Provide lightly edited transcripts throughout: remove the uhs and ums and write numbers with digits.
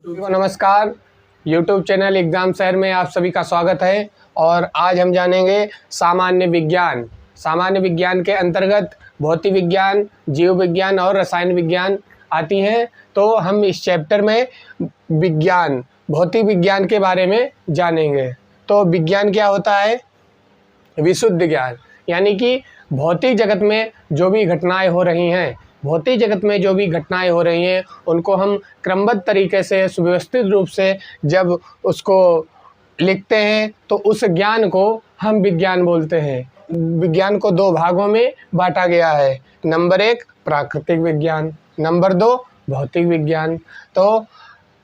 नमस्कार। YouTube channel exam शहर में आप सभी का स्वागत है। और आज हम जानेंगे सामान्य विज्ञान। सामान्य विज्ञान के अंतर्गत भौतिक विज्ञान, जीव विज्ञान और रसायन विज्ञान आती हैं। तो हम इस चैप्टर में विज्ञान, भौतिक विज्ञान के बारे में जानेंगे। तो विज्ञान क्या होता है? विशुद्ध ज्ञान, यानी कि भौतिक जगत में जो भी घटनाएं हो रही हैं, भौतिक जगत में जो भी घटनाएं हो रही हैं उनको हम क्रमबद्ध तरीके से, सुव्यवस्थित रूप से जब उसको लिखते हैं तो उस ज्ञान को हम विज्ञान बोलते हैं। विज्ञान को दो भागों में बांटा गया है। नंबर 1 प्राकृतिक विज्ञान, नंबर 2 भौतिक विज्ञान। तो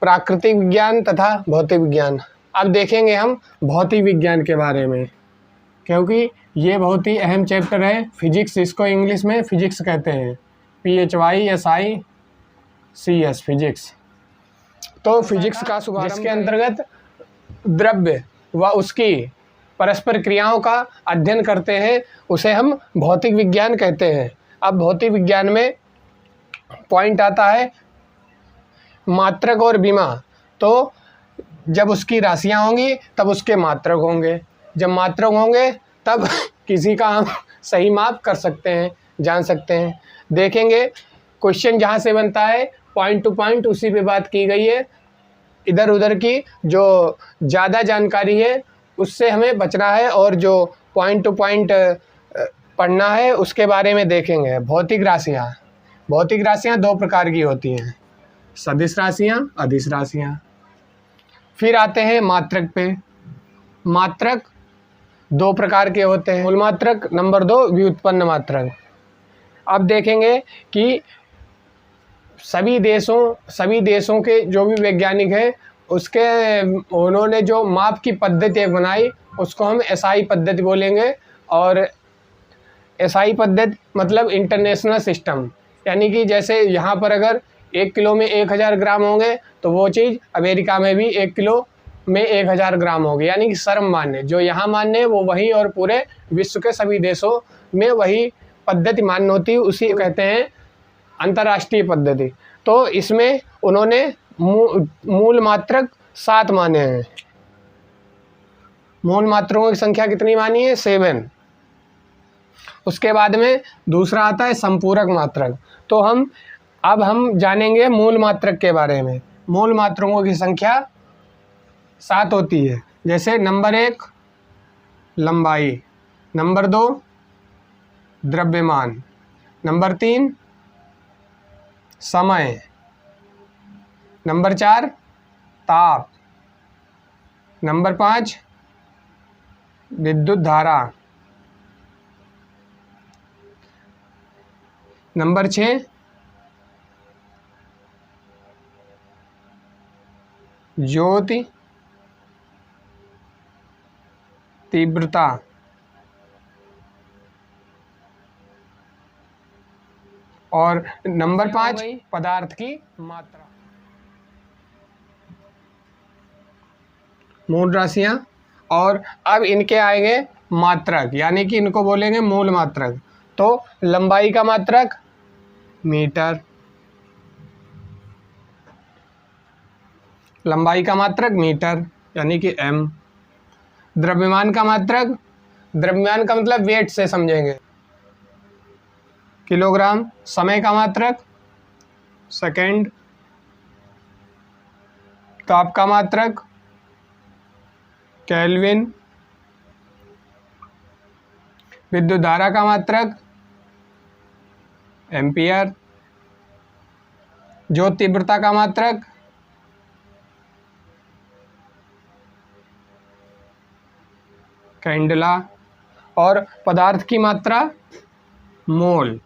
प्राकृतिक विज्ञान तथा भौतिक विज्ञान। अब देखेंगे हम भौतिक विज्ञान के बारे में, क्योंकि ये बहुत ही अहम चैप्टर है। फिजिक्स, इसको इंग्लिश में फिजिक्स कहते हैं, PHYSICS, फिजिक्स। तो फिजिक्स का शुभारंभ, जिसके अंतर्गत द्रव्य व उसकी परस्पर क्रियाओं का अध्ययन करते हैं, उसे हम भौतिक विज्ञान कहते हैं। अब भौतिक विज्ञान में पॉइंट आता है मात्रक और विमा। तो जब उसकी राशियां होंगी तब उसके मात्रक होंगे, जब मात्रक होंगे तब किसी का हम सही माप कर सकते हैं, जान सकते हैं। देखेंगे क्वेश्चन जहाँ से बनता है पॉइंट टू पॉइंट उसी पे बात की गई है। इधर उधर की जो ज़्यादा जानकारी है उससे हमें बचना है, और जो पॉइंट टू पॉइंट पढ़ना है उसके बारे में देखेंगे। भौतिक राशियाँ, भौतिक राशियाँ दो प्रकार की होती हैं, सदिश राशियाँ, अदिश राशियाँ। फिर आते हैं मात्रक पे। मात्रक दो प्रकार के होते हैं, मूल मात्रक, नंबर 2 व्युत्पन्न मात्रक। अब देखेंगे कि सभी देशों के जो भी वैज्ञानिक हैं उन्होंने जो माप की पद्धति बनाई उसको हम एसआई पद्धति बोलेंगे। और एसआई पद्धति मतलब इंटरनेशनल सिस्टम, यानी कि जैसे यहाँ पर अगर 1 किलो में 1000 ग्राम होंगे तो वो चीज़ अमेरिका में भी 1 किलो में 1000 ग्राम होगी, यानी कि सर्वमान्य। जो यहाँ मान्य है वो वही, और पूरे विश्व के सभी देशों में वही पद्धति मान्य होती है, उसी कहते हैं अंतर्राष्ट्रीय पद्धति। तो इसमें उन्होंने मूल मात्रक 7 माने हैं। मूल मात्रकों की संख्या कितनी मानी है? 7। उसके बाद में दूसरा आता है संपूरक मात्रक। तो अब हम जानेंगे मूल मात्रक के बारे में। मूल मात्रकों की संख्या 7 होती है। जैसे नंबर 1 लंबाई, नंबर 2 द्रव्यमान, नंबर 3 समय, नंबर 4 ताप, नंबर 5 विद्युत धारा, नंबर 6 ज्योति तीव्रता, और नंबर 5 पदार्थ की मात्रा। मूल राशियां। और अब इनके आएंगे मात्रक, यानी कि इनको बोलेंगे मूल मात्रक। तो लंबाई का मात्रक मीटर, लंबाई का मात्रक मीटर यानी कि m। द्रव्यमान का मात्रक, द्रव्यमान का मतलब वेट से समझेंगे, किलोग्राम। समय का मात्रक सेकेंड। ताप का मात्रक केल्विन। विद्युत धारा का मात्रक एम्पियर। ज्योत तीव्रता का मात्रक कैंडला। और पदार्थ की मात्रा मोल।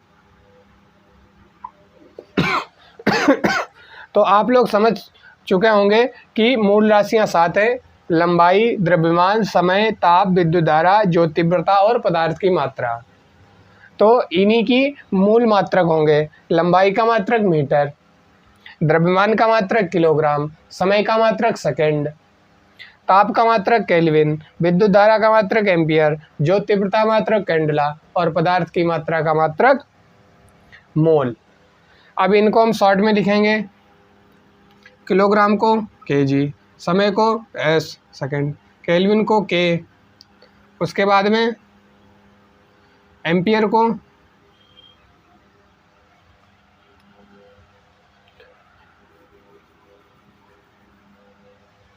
तो आप लोग समझ चुके होंगे कि मूल राशियां 7 है: लंबाई, द्रव्यमान, समय, ताप, विद्युत धारा, ज्योत तीव्रता और पदार्थ की मात्रा। तो इन्हीं की मूल मात्रक होंगे। लंबाई का मात्रक मीटर, द्रव्यमान का मात्रक किलोग्राम, समय का मात्रक सेकेंड, ताप का मात्रक केल्विन, विद्युत धारा का मात्रक एम्पियर, ज्योत तीव्रता मात्रक कैंडला और पदार्थ की मात्रा का मात्रक मोल। अब इनको हम शॉर्ट में लिखेंगे। किलोग्राम को केजी, समय को एस सेकंड, केल्विन को के, उसके बाद में एम्पियर को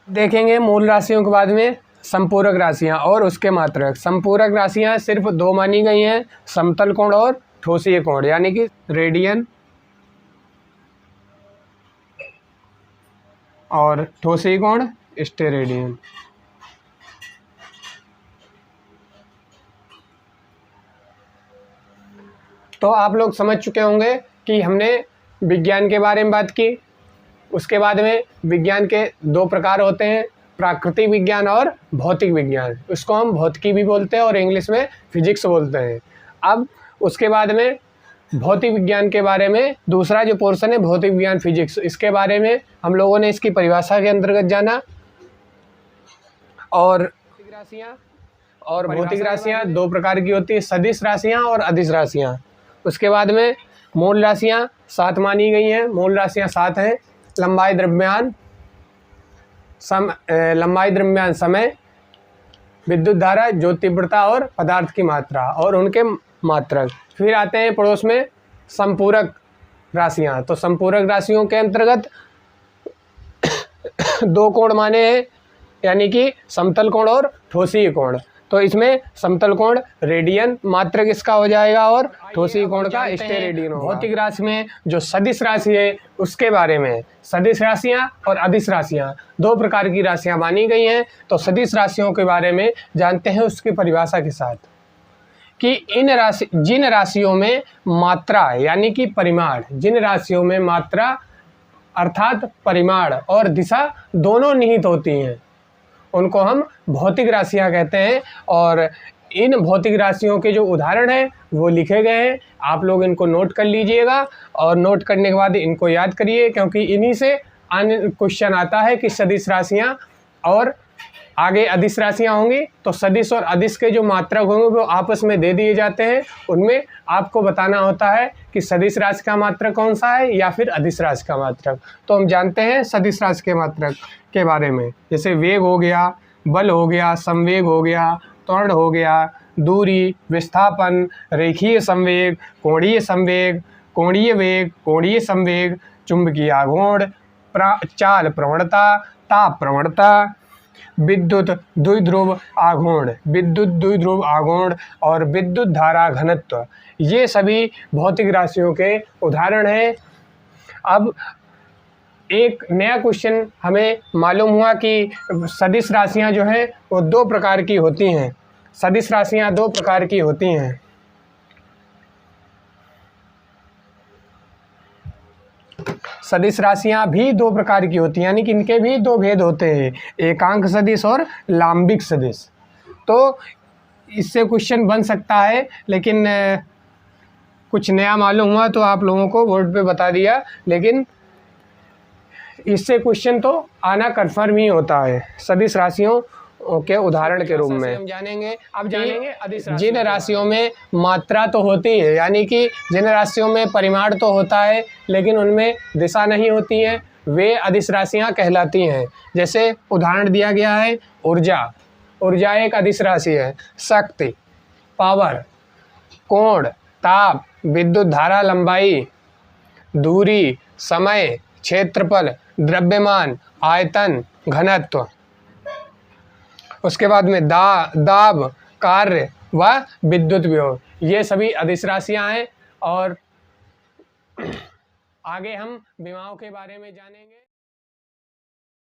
देखेंगे। मूल राशियों के बाद में संपूरक राशियां और उसके मात्रक। संपूरक राशियां सिर्फ दो मानी गई हैं, समतल कोण और ठोसीय कोण, यानी कि रेडियन और ठोसीय कोण स्टेरेडियन। तो आप लोग समझ चुके होंगे कि हमने विज्ञान के बारे में बात की। उसके बाद में विज्ञान के दो प्रकार होते हैं, प्राकृतिक विज्ञान और भौतिक विज्ञान। उसको हम भौतिकी भी बोलते हैं और इंग्लिश में फिजिक्स बोलते हैं। अब उसके बाद में भौतिक विज्ञान के बारे में दूसरा जो पोर्शन है भौतिक विज्ञान फिजिक्स, इसके बारे में हम लोगों ने इसकी परिभाषा के अंतर्गत जाना। और भौतिक राशियाँ दो प्रकार की होती है, सदिश राशियाँ और अदिश राशियाँ। उसके बाद में मूल राशियाँ 7 मानी गई हैं। मूल राशियाँ 7 हैं, लंबाई द्रव्यमान समय, विद्युत धारा, ज्योति तीव्रता और पदार्थ की मात्रा और उनके मात्रक। फिर आते हैं पड़ोस में संपूरक राशियाँ। तो संपूरक राशियों के अंतर्गत दो कोण माने हैं, यानी कि समतल कोण और ठोसीय कोण। तो इसमें समतल कोण रेडियन मात्रक इसका हो जाएगा और ठोसीय कोण का स्टेरेडियन होगा। भौतिक राशि में जो सदिश राशि है उसके बारे में, सदिश राशियां और अदिश राशियां दो प्रकार की राशियां मानी गई हैं। तो सदिश राशियों के बारे में जानते हैं उसकी परिभाषा के साथ कि जिन राशियों में मात्रा यानी कि परिमाण, जिन राशियों में मात्रा अर्थात परिमाण और दिशा दोनों निहित होती हैं उनको हम भौतिक राशियां कहते हैं। और इन भौतिक राशियों के जो उदाहरण हैं वो लिखे गए हैं, आप लोग इनको नोट कर लीजिएगा और नोट करने के बाद इनको याद करिए, क्योंकि इन्हीं से अन्य क्वेश्चन आता है कि सदिश राशियां और आगे अदिश राशियां होंगी। तो सदिश और अदिश के जो मात्रक होंगे वो आपस में दे दिए जाते हैं, उनमें आपको बताना होता है कि सदिश राशि का मात्रक कौन सा है या फिर अदिश राशि का मात्रक। तो हम जानते हैं सदिश राशि के मात्रक के बारे में, जैसे वेग हो गया, बल हो गया, संवेग हो गया, त्वरण हो गया, दूरी, विस्थापन, रेखीय संवेग, कोणीय संवेग, कोणीय वेग, कोणीय संवेग, चुंबकीय आघूर्ण, चाल प्रवणता, ताप प्रवणता, विद्युत द्विध्रुव आघूर्ण और विद्युत धारा घनत्व, ये सभी भौतिक राशियों के उदाहरण हैं। अब एक नया क्वेश्चन हमें मालूम हुआ कि सदिश राशियां जो हैं वो दो प्रकार की होती हैं। सदिश राशियां दो प्रकार की होती हैं। सदिश राशियां भी दो प्रकार की होती हैं, यानी कि इनके भी दो भेद होते हैं, एकांक सदिश और लांबिक सदिश। तो इससे क्वेश्चन बन सकता है, लेकिन कुछ नया मालूम हुआ तो आप लोगों को बोर्ड पे बता दिया, लेकिन इससे क्वेश्चन तो आना कन्फर्म ही होता है सदिश राशियों के उदाहरण के रूप में। हम जानेंगे अदिश राशियों। जिन राशियों में मात्रा तो होती है, यानी कि जिन राशियों में परिमाण तो होता है लेकिन उनमें दिशा नहीं होती है, वे अदिश राशियां कहलाती हैं। जैसे उदाहरण दिया गया है ऊर्जा एक अदिश राशि है। शक्ति, पावर, कोण, ताप, विद्युत धारा, लंबाई, दूरी, समय, क्षेत्रफल, द्रव्यमान, आयतन, घनत्व। उसके बाद में दाब, कार्य व विद्युत विभव, ये सभी अदिश राशियां हैं। और आगे हम विभवाओं के बारे में जानेंगे।